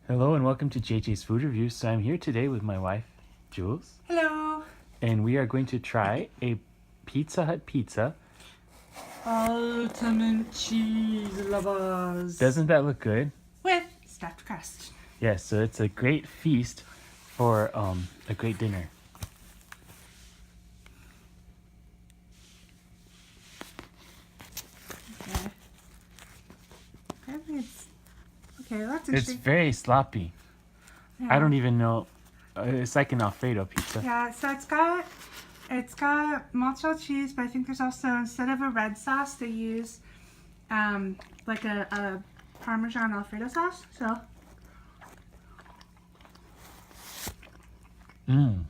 Hello and welcome to JJ's Food Reviews. So I'm here today with my wife, Jules. Hello. And we are going to try a Pizza Hut pizza. Ultimate cheese lovers. Doesn't that look good? With stuffed crust. Yes, so it's a great feast for a great dinner. Okay. Apparently it's... Okay, that's It's interesting. very sloppy. Yeah. I don't even know. It's like an Alfredo pizza. Yeah, so it's got mozzarella cheese, but I think there's also, instead of a red sauce, they use like a Parmesan Alfredo sauce. So Mmm.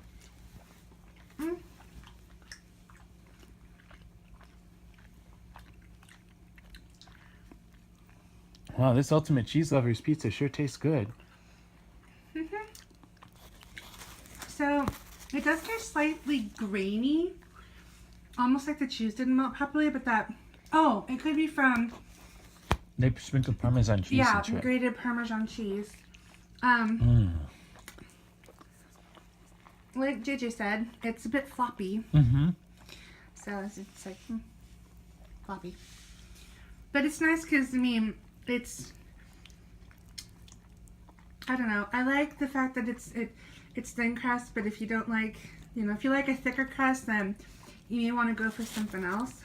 Wow, this Ultimate Cheese Lovers pizza sure tastes good. So it does taste slightly grainy, almost like the cheese didn't melt properly, but it could be from They sprinkle Parmesan cheese into it. grated Parmesan cheese. Like JJ said, it's a bit floppy. Mm-hmm. So it's like floppy. But it's nice because, I mean, I don't know. I like the fact that it's thin crust, but if you don't like, if you like a thicker crust, then you may want to go for something else.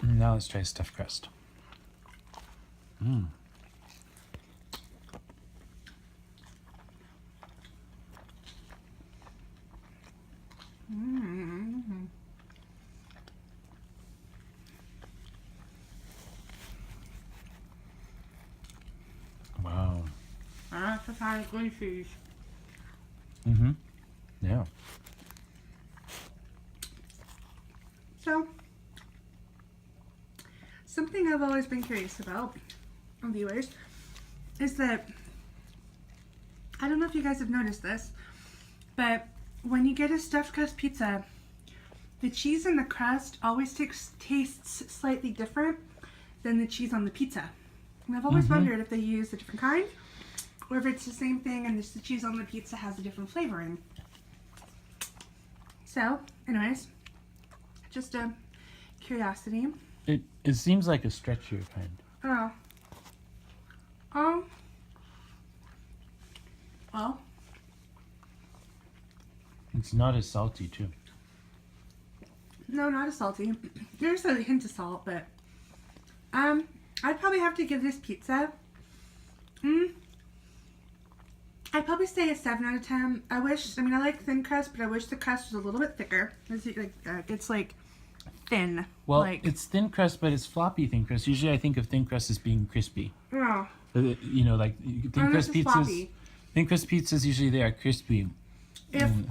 Now let's try stuffed crust. Mmm. Mm-hmm. Wow. That's a kind of good fish. Mm-hmm. Yeah. So, something I've always been curious about, viewers, is that, I don't know if you guys have noticed this, but when you get a stuffed crust pizza, the cheese in the crust always tastes slightly different than the cheese on the pizza. And I've always wondered if they use a different kind, or if it's the same thing and just the cheese on the pizza has a different flavoring. So, anyways, just a curiosity. It seems like a stretchier kind. Oh. Well. It's not as salty too. No, not as salty. There's a hint of salt, but I'd probably have to give this pizza. I'd probably say a 7 out of 10. I like thin crust, but I wish the crust was a little bit thicker. It's like thin. Well, like, it's thin crust, but it's floppy thin crust. Usually, I think of thin crust as being crispy. oh, Like thin crust pizzas. floppy. Thin crust pizzas usually they are crispy. And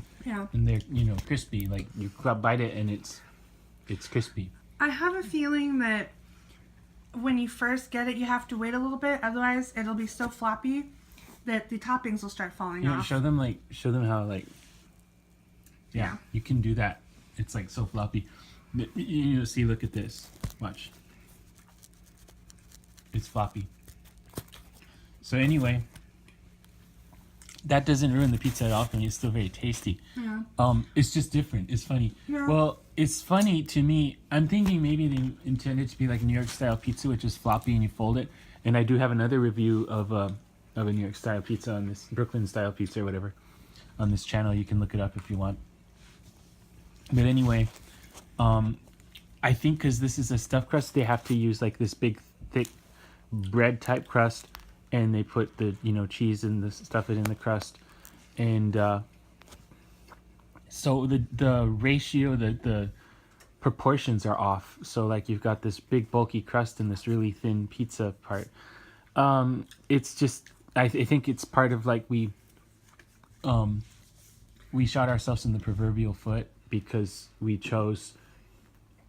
they're crispy. Like you bite it and it's crispy. I have a feeling that when you first get it, you have to wait a little bit. Otherwise, it'll be so floppy that the toppings will start falling off. Show them how Yeah. you can do that. It's like so floppy. See, look at this. Watch. It's floppy. So anyway, that doesn't ruin the pizza at all for me. It's still very tasty. Yeah. It's just different. It's funny. Yeah. Well, it's funny to me. I'm thinking maybe they intended to be like a New York style pizza, which is floppy and you fold it. And I do have another review of a New York style pizza on this Brooklyn style pizza or whatever on this channel. You can look it up if you want. But anyway, I think because this is a stuffed crust, they have to use like this big thick bread type crust, and they put the cheese and the stuff in the crust, and so the ratio, the proportions are off. So like you've got this big bulky crust and this really thin pizza part. It's just I think it's part of like we shot ourselves in the proverbial foot because we chose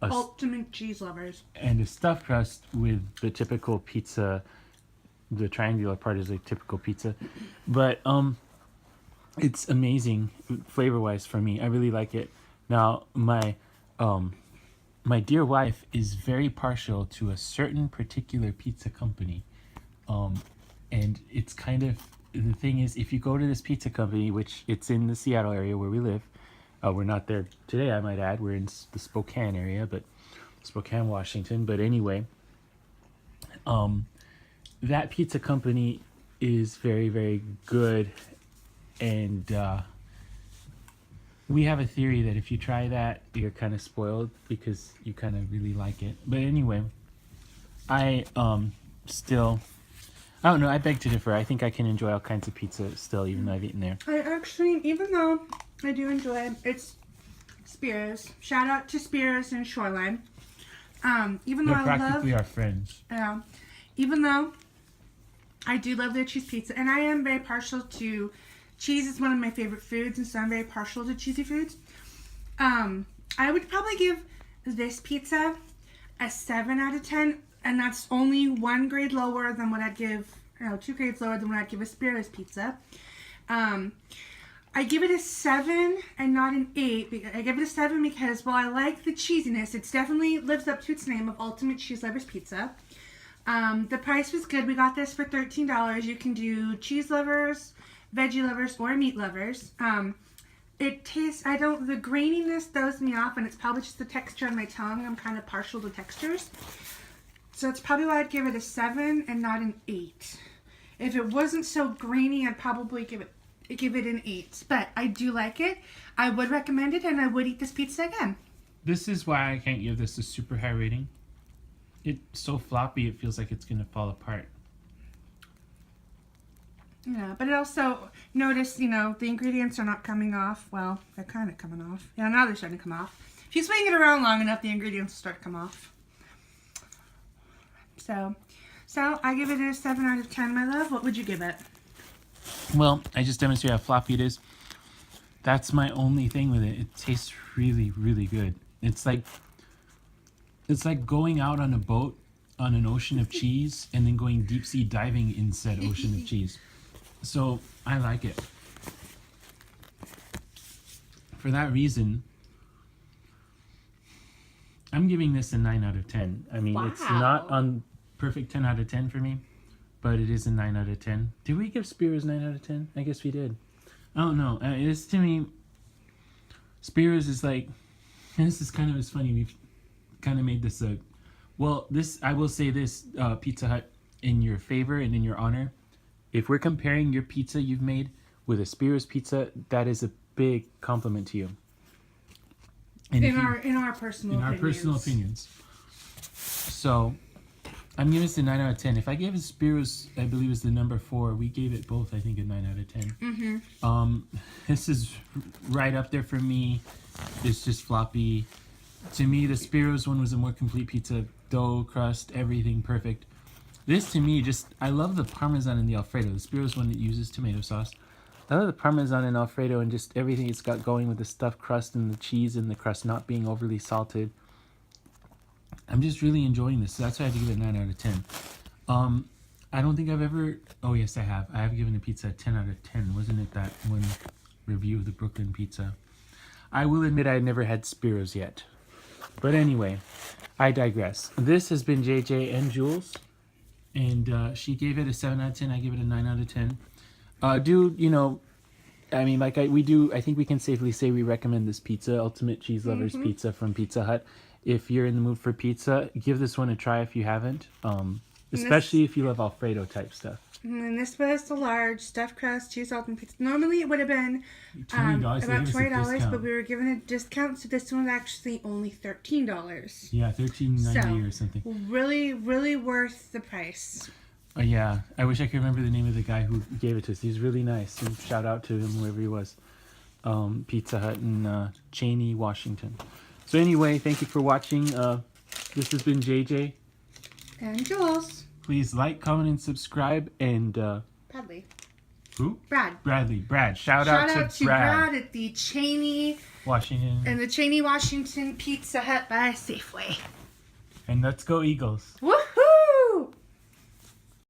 Ultimate cheese lovers. and a stuffed crust with the typical pizza. The triangular part is like typical pizza, but it's amazing flavor wise for me. I really like it. Now my my dear wife is very partial to a certain particular pizza company. And it's kind of, the thing is, if you go to this pizza company, which it's in the Seattle area where we live, we're not there today, I might add. We're in the Spokane area, but Spokane, Washington. But anyway, that pizza company is very, very good. And we have a theory that if you try that, you're kind of spoiled because you kind of really like it. But anyway, I don't know, I beg to differ. I think I can enjoy all kinds of pizza still, even though I've eaten there. I actually, even though I do enjoy it, it's Spears. Shout out to Spears and Shoreline. Even though They're practically our friends. Even though I do love their cheese pizza, and I am very partial to cheese. Is one of my favorite foods, and so I'm very partial to cheesy foods. I would probably give this pizza a 7 out of 10, and that's only 1 grade lower than what I'd give, 2 grades lower than what I'd give a Spears pizza. I give it a 7 and not an 8. I give it a 7 because while I like the cheesiness, it definitely lives up to its name of Ultimate Cheese Lovers Pizza. The price was good. We got this for $13. You can do cheese lovers, veggie lovers, or meat lovers. It tastes, the graininess throws me off, and it's probably just the texture on my tongue. I'm kind of partial to textures. So it's probably why I'd give it a 7 and not an 8. If it wasn't so grainy, I'd probably give it an 8. But I do like it. I would recommend it, and I would eat this pizza again. This is why I can't give this a super high rating. It's so floppy, it feels like it's going to fall apart. Yeah, but it also, notice, the ingredients are not coming off. Well, they're kind of coming off. Yeah, now they're starting to come off. If you swing it around long enough, the ingredients will start to come off. So I give it a 7 out of 10, my love. What would you give it? Well, I just demonstrated how floppy it is. That's my only thing with it. It tastes really, really good. It's like going out on a boat on an ocean of cheese and then going deep sea diving in said ocean of cheese. So I like it. For that reason, I'm giving this a 9 out of 10. I mean, It's not on perfect 10 out of 10 for me, but it is a 9 out of 10. Did we give Spears 9 out of 10? I guess we did. I don't know. It's, to me, Spears is like, and this is kind of as funny. We've kind of made this I will say this, Pizza Hut, in your favor and in your honor. If we're comparing your pizza you've made with a Spears pizza, that is a big compliment to you. And in our personal opinions. So I'm giving this a 9 out of 10. If I gave it Spears, I believe is the number 4. We gave it both, I think, a 9 out of 10. Mm-hmm. This is right up there for me. It's just floppy. To me, the Spears one was a more complete pizza. Dough, crust, everything perfect. This, to me, I love the Parmesan and the Alfredo. The Spears one that uses tomato sauce. I love the Parmesan and Alfredo and just everything it's got going with the stuffed crust and the cheese and the crust not being overly salted. I'm just really enjoying this. So that's why I have to give it a 9 out of 10. I don't think I've ever... Oh, yes, I have. I have given a pizza a 10 out of 10. Wasn't it that one review of the Brooklyn pizza? I will admit I had never had Spears yet. But anyway, I digress. This has been JJ and Jules. And she gave it a 7 out of 10. I give it a 9 out of 10. I think we can safely say we recommend this pizza, Ultimate Cheese Lovers Pizza from Pizza Hut. If you're in the mood for pizza, give this one a try if you haven't. Especially if you love Alfredo type stuff. And this was the large stuffed crust, cheese, salt, and pizza. Normally it would have been $20, about $20, but we were given a discount, so this one's actually only $13. Yeah, $13.90 or something. Really, really worth the price. Yeah, I wish I could remember the name of the guy who gave it to us. He's really nice. And shout out to him wherever he was. Pizza Hut in Cheney, Washington. So anyway, thank you for watching. This has been JJ. And Jules. Please like, comment, and subscribe. And Bradley. Who? Brad. Bradley. Brad. Shout out to Brad at the Cheney, Washington. And the Cheney, Washington Pizza Hut by Safeway. And let's go Eagles. Woo!